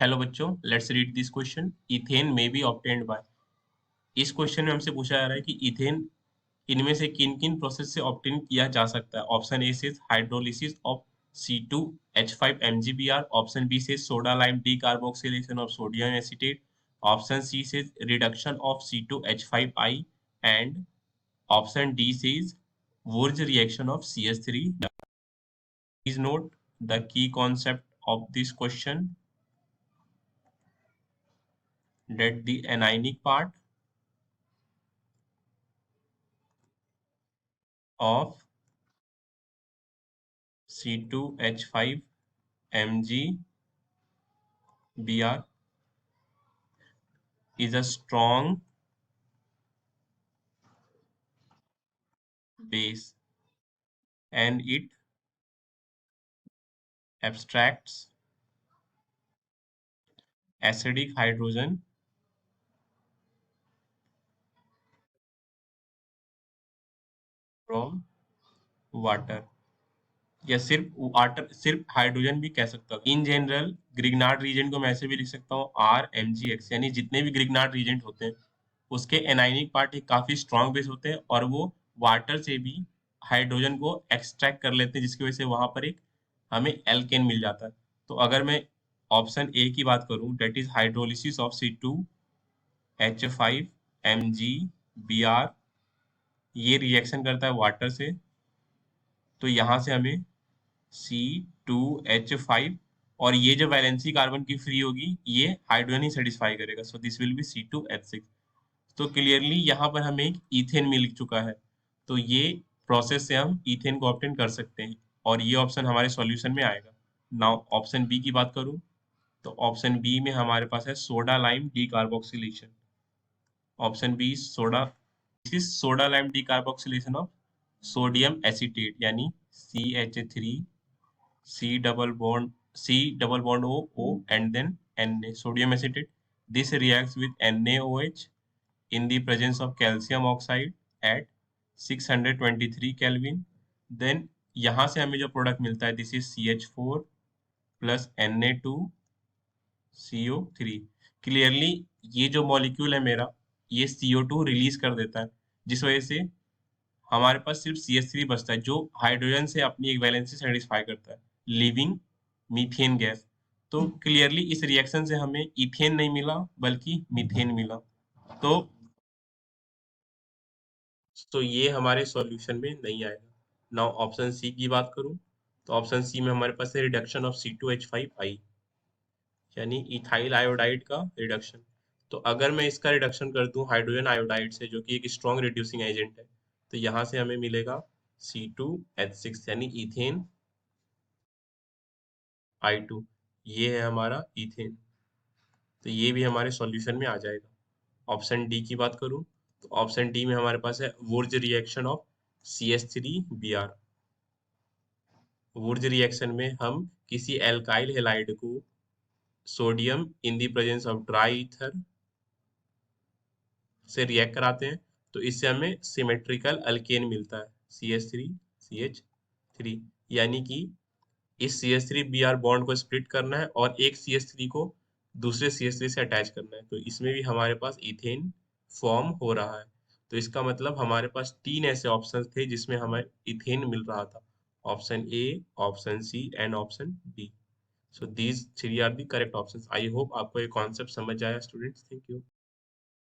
Hello बच्चों, let's read this question. Ethane may be obtained by. इस question में हमसे पूछा जा रहा है कि इथेन इनमें से किन किन प्रोसेस से ऑब्टेन किया जा सकता है। ऑप्शन ए से hydrolysis of C2H5 MgBr, option B से soda lime decarboxylation of sodium acetate, option C से reduction of C2H5I and option D से Wurtz reaction of CH3। Please note the key concept of this question, that the anionic part of C2H5 MgBr is a strong base and it abstracts acidic hydrogen from water। या सिर्फ water, सिर्फ hydrogen भी कह सकता हूँ। In general Grignard reagent को मैं ऐसे भी लिख सकता हूँ RMgX, यानी जितने भी ग्रिग्नार्ड रीजेंट होते हैं उसके एनाइनिक पार्ट एक काफी स्ट्रॉन्ग बेस होते हैं और वो वाटर से भी हाइड्रोजन को एक्सट्रैक्ट कर लेते हैं, जिसकी वजह से वहां पर एक हमें एल्केन मिल जाता है। तो अगर मैं ऑप्शन ए की बात करूं, that is hydrolysis of C2H5 MgBr, ये रिएक्शन करता है वाटर से, तो यहाँ से हमें C2H5 और ये जो वैलेंसी कार्बन की फ्री होगी ये हाइड्रोजन ही सेटिस्फाई करेगा, so this will be C2H6। तो क्लियरली यहाँ पर हमें एक इथेन मिल चुका है, तो ये प्रोसेस से हम इथेन को ऑब्टेन कर सकते हैं और ये ऑप्शन हमारे सॉल्यूशन में आएगा। नाउ ऑप्शन बी की बात करूं, तो ऑप्शन बी में हमारे पास है soda lime decarboxylation. Option B soda, this is soda lime decarboxylation of sodium acetate, यानी CH3 C double bond O and then Na, sodium acetate। This reacts with NaOH in the presence of calcium oxide at 623 Kelvin। Then यहाँ से हमें जो product मिलता है this is CH4 plus Na2CO3। Clearly ये जो molecule है मेरा, ये CO2 रिलीज कर देता है, जिस वजह से हमारे पास सिर्फ CH3 बचता है जो हाइड्रोजन से अपनी एक वैलेंसी सेटिस्फाई करता है, लिविंग मीथेन गैस। तो क्लियरली इस रिएक्शन से हमें इथेन नहीं मिला बल्कि मीथेन मिला। तो ये हमारे सॉल्यूशन में नहीं आएगा। नाउ ऑप्शन सी की बात करूं, तो ऑप्शन सी में हमारे पास है रिडक्शन ऑफ C2H5I, यानी इथाइल आयोडाइड का रिडक्शन। तो अगर मैं इसका रिडक्शन कर दूं हाइड्रोजन आयोडाइड से, जो कि एक स्ट्रॉन्ग रिड्यूसिंग एजेंट है, तो यहाँ से हमें मिलेगा C2H6 यानी इथेन I2। ये है हमारा इथेन, तो ये भी हमारे सॉल्यूशन में आ जाएगा। ऑप्शन डी की बात करूं, तो ऑप्शन डी में हमारे पास है वुर्ज रिएक्शन ऑफ CH3Br। वुर्ज रिएक्शन में हम किसी एल्काइल हेलाइड को sodium in the presence of dry ether से रिएक्ट कराते हैं, तो इससे हमें सिमेट्रिकल अल्केन मिलता है CH3CH3, यानी कि इस CH3Br बॉन्ड को स्प्लिट करना है और एक CH3 को दूसरे CH3 से अटैच करना है, तो इसमें भी हमारे पास इथेन फॉर्म हो रहा है। तो इसका मतलब हमारे पास तीन ऐसे ऑप्शन थे जिसमें हमें इथेन मिल रहा था, option A, option C and option D. So these three are the correct options. I hope आपको ये कॉन्सेप्ट समझ आया स्टूडेंट्स। Thank you.